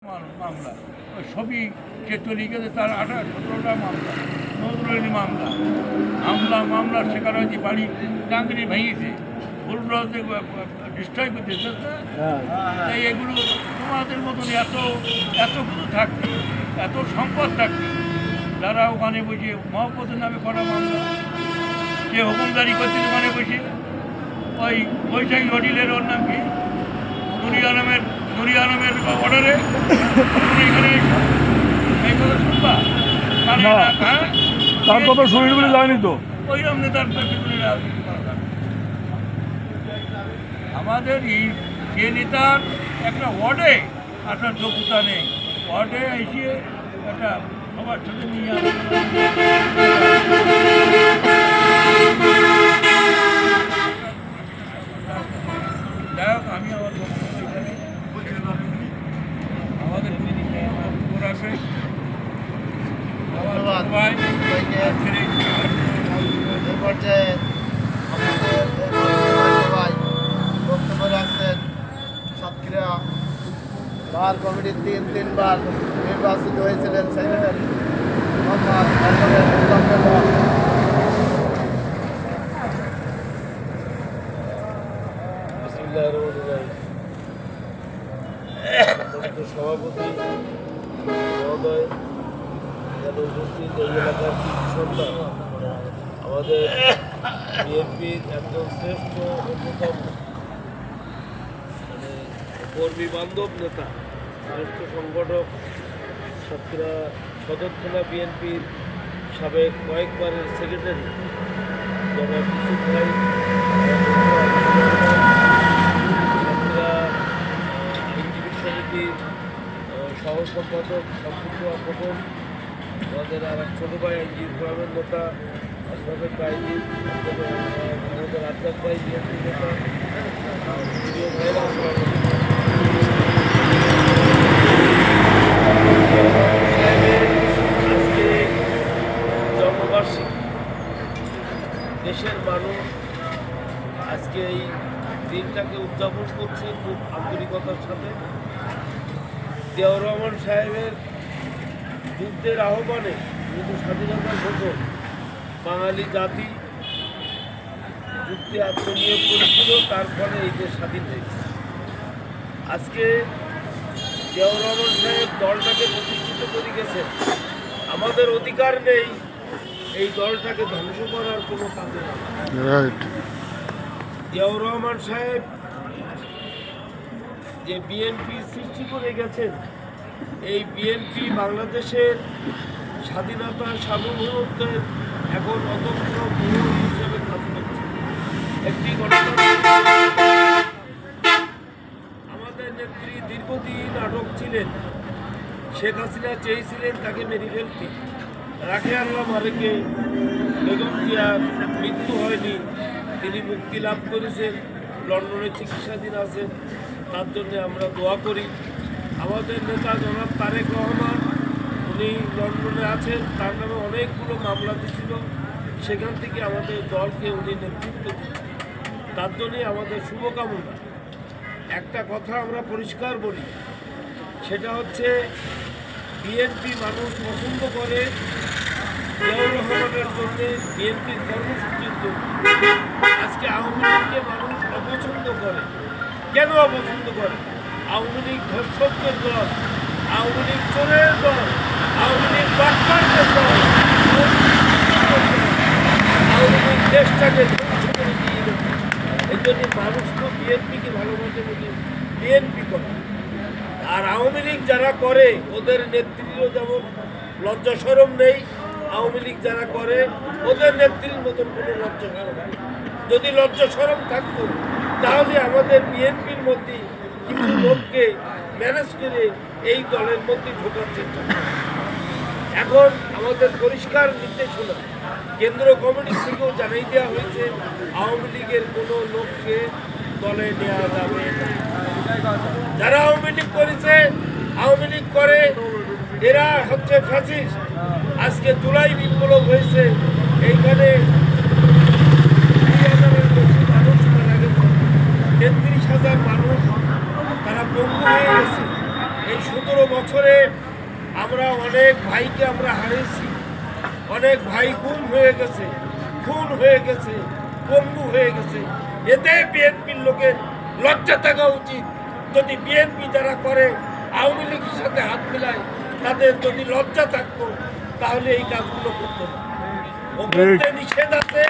মামলা ওই সবই যে চলে গেছে তার 17টা মামলা, নজরুলি মামলার শিকার হয়েছে, বাড়ি টাঙ্গরি ভেঙেছে, ফুলগুলো ডিস্ট্রয় করতেছে। তাই এগুলো তোমাদের মতন এত কিছু থাকবে, এত সম্পদ থাকবে, যারা ওখানে বসে মহব্বতের নামে করা মামলা, যে হুকুমদারি করছে ওখানে বসে, ওই বৈশাখী হোটেলের ওর নাম কি নুরি আলমের অর্ডারে এখানে এই কথা শুনবা, তার কথা শুনি বলে জানি তো ওইরকম নেতার পিছনে রাজনীতি করা যাবে। আমাদের যে নেতার একটা ওয়ার্ডে আপনার যোগ্যতা নেই, ওয়ার্ডে এসে একটা সবার সাথে নিয়ে যাই হোক, আমি আমার আমাদের আছে বক্তব্য রাখছেন সাতক্ষীরা বার কমিটির তিনবার নির্বাচিত হয়েছিলেন সেক্রেটারি সভাপতি মহোদয়, উপস্থিত এই এলাকার সন্তান, আমাদের বিএনপির একজন শ্রেষ্ঠ অন্যতম কর্মী বান্ধব নেতা, শ্রেষ্ঠ সংগঠক, সাতক্ষীরা সদর থানা বিএনপির সাবেক কয়েকবারের সেক্রেটারি জনাব ইউসুফ ভাই, সাতক্ষীরা আইনজীবী সমিতির সহ সম্পাদক শামসুল্লাহ খোকন, আমাদের আর এক ছোটো ভাই আইনজীবী ফোরামের নেতা আশরাফের বাইজি, আমাদের আজাদ ভাই বিএনপি নেতা, প্রিয় ভাইরা, আজকে জন্মবার্ষিকী, দেশের মানুষ আজকে এই দিনটাকে উদযাপন করছে খুব আন্তরিকতার সাথে। জিয়াউর রহমান সাহেবের যুদ্ধের আহ্বানে কিন্তু স্বাধীনতার ঘোষণ বাঙালি জাতি যুদ্ধে আত্মনিয়োগ করেছিল, তার ফলে এই দেশ স্বাধীন হয়েছে। আজকে জিয়াউর রহমান সাহেব দলটাকে প্রতিষ্ঠিত করে গেছেন, আমাদের অধিকার নেই এই দলটাকে ধ্বংস করার কোনো কাজে। জিয়াউর রহমান সাহেব যে বিএনপি সৃষ্টি করে গেছেন, এই বিএনপি বাংলাদেশের স্বাধীনতা সার্বভৌমত্বের এখন অদক্ষ প্রহরী হিসেবে কাজ করছে। একটি আমাদের নেত্রী দীর্ঘদিন আটক ছিলেন, শেখ হাসিনা চেয়েছিলেন তাকে মেরে ফেলতে, রাখে আল্লাহ মারেকে বেগম জিয়ার মৃত্যু হয়নি, তিনি মুক্তি লাভ করেছেন, লন্ডনে চিকিৎসাধীন আছেন, তার জন্য আমরা দোয়া করি। আমাদের নেতা জনাব তারেক রহমান, উনি লন্ডনে আছেন, তার নামে অনেকগুলো মামলা দিয়েছিল, সেখান থেকে আমাদের দলকে উনি নেতৃত্ব দিচ্ছেন, তার জন্যই আমাদের শুভকামনা। একটা কথা আমরা পরিষ্কার বলি, সেটা হচ্ছে বিএনপি মানুষ পছন্দ করে জিয়াউর রহমানের জন্য, বিএনপির কর্মসূচির জন্য। আজকে আওয়ামী লীগকে মানুষ অপছন্দ করে। কেন অপছন্দ করে? আওয়ামী লীগ ধর্ষকদের দল, আওয়ামী লীগ চোরের দল, আওয়ামী লীগ বাটপারদের দল, আওয়ামী লীগ দেশটাকে ধ্বংস করে দিয়ে গেছে। এই জন্য মানুষ তো বিএনপিকে ভালোবাসে বলে বিএনপি করে। আর আওয়ামী লীগ যারা করে ওদের নেত্রীরও যেমন লজ্জা শরম নেই, আওয়ামী লীগ যারা করে ওদের নেত্রীর মতন কোনো লজ্জা শরম নেই। যদি লজ্জা শরম থাকতো তাহলে আমাদের বিএনপির মধ্যে কিছু লোককে ম্যানেজ করে এই দলের মধ্যে ঢোকার চেষ্টা করে। এখন আমাদের পরিষ্কার নির্দেশনা কেন্দ্র কমিটি থেকেও জানিয়ে দেওয়া হয়েছে, আওয়ামী লীগের কোনো লোককে দলে নেওয়া যাবে না। যারা আওয়ামী লীগ করেছে, আওয়ামী লীগ করে, এরা হচ্ছে ফ্যাসিস্ট। আজকে জুলাই বিপ্লব হয়েছে, এইখানে 20,000-এর বেশি মানুষ মারা গেছে, 33,000 মানুষ তারা পঙ্গু হয়ে গেছে। এই 17 17 বছরে আমরা অনেক ভাইকে আমরা হারিয়েছি, অনেক ভাই গুম হয়ে গেছে, খুন হয়ে গেছে, পঙ্গু হয়ে গেছে। এতে বিএনপির লোকের লজ্জা থাকা উচিত। যদি বিএনপি যারা করে আওয়ামী লীগের সাথে হাত মিলায়, তাদের যদি লজ্জা থাকতো তাহলে এই কাজগুলো করতো না। ওগুলোতে নিষেধ আছে।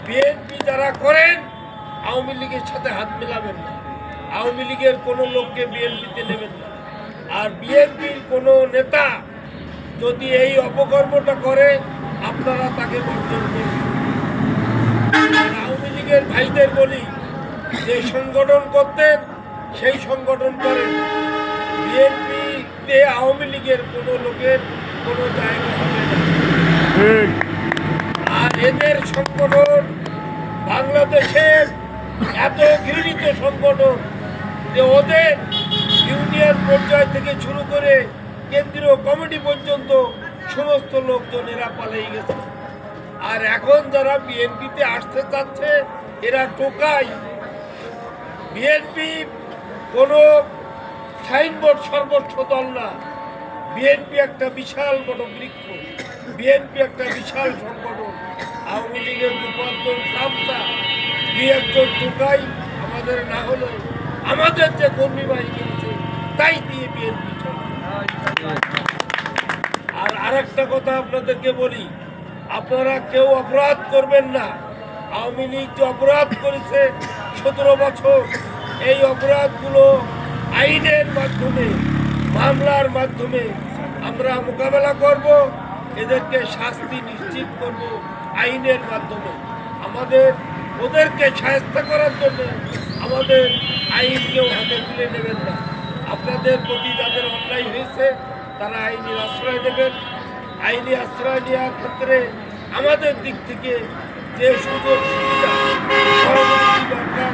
বিএনপি যারা করেন আওয়ামী লীগের সাথে হাত মেলাবেন না, আওয়ামী লীগের কোনো লোককে বিএনপিতে নেবেন না। আর বিএনপির কোনো নেতা যদি এই অপকর্মটা করে আপনারা তাকে বর্জন করবেন। আওয়ামী লীগের ভাইদের বলি, যে সংগঠন করতেন সেই সংগঠন করেন। বিএনপিতে আওয়ামী লীগের কোনো লোকের কোনো জায়গা হবে না। আর এদের সংগঠন বাংলাদেশের এত ঘৃণিত সংগঠন যে ওদের ইউনিয়ন পর্যায় থেকে শুরু করে কেন্দ্রীয় কমিটি পর্যন্ত সমস্ত লোকজন এরা পালিয়ে গেছে। আর এখন যারা বিএনপিতে আসতে চাচ্ছে এরা টোকাই। বিএনপি কোনো সাইনবোর্ড সর্বস্ব দল না। বিএনপি একটা বিশাল বড় বৃক্ষ, বিএনপি একটা বিশাল সংগঠন। আওয়ামী লীগের 2-5 জন চামচা, 2-1 জন টোকাই আমাদের না হলে আমাদের যে কর্মী বাহিনী আছে তাই দিয়ে বিএনপি চলে। আর আরেকটা কথা আপনাদেরকে বলি, আপনারা কেউ অপরাধ করবেন না। আওয়ামী লীগ যে অপরাধ করেছে 17 বছর, এই অপরাধগুলো আইনের মাধ্যমে, মামলার মাধ্যমে আমরা মোকাবেলা করব। এদেরকে শাস্তি নিশ্চিত করব আইনের মাধ্যমে। আমাদের ওদেরকে শায়েস্ত করার জন্য আমাদের আইনকেও হাতে তুলে নেবেন না। আপনাদের প্রতি যাদের অন্যায় হয়েছে তারা আইনি আশ্রয় দেবেন। আইনি আশ্রয় নেওয়ার ক্ষেত্রে আমাদের দিক থেকে যে সুযোগ সুবিধা সহযোগিতা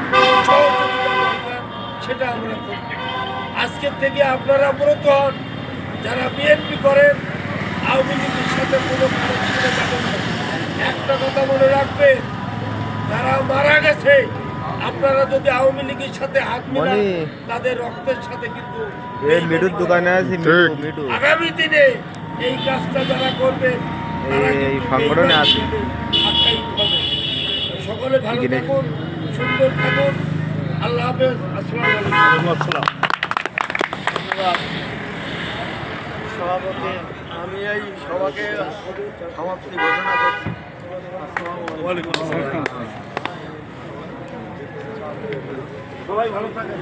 দরকার সেটা আমরা করব। আজকের থেকে আপনারা ব্রত হন, যারা বিএনপি করেন আওয়ামী লীগের সাথে কোনো কানেকশনে যাবেন না। একটা কথা মনে রাখবেন, যারা মারা গেছে আপনারা যদি আওয়ামী লীগের সাথে হাত মিলান তাদের রক্তের সাথে কিন্তু আগামী দিনে এই কাজটা যারা করবেন সকলে ভালো থাকুন, সুন্দর থাকুন। আল্লাহ হাফেজ। আসসালামু আলাইকুম। সভাপতি, আমি এই সভাকে সমাপ্তি ঘোষণা করছি। সবাই ভালো থাকেন।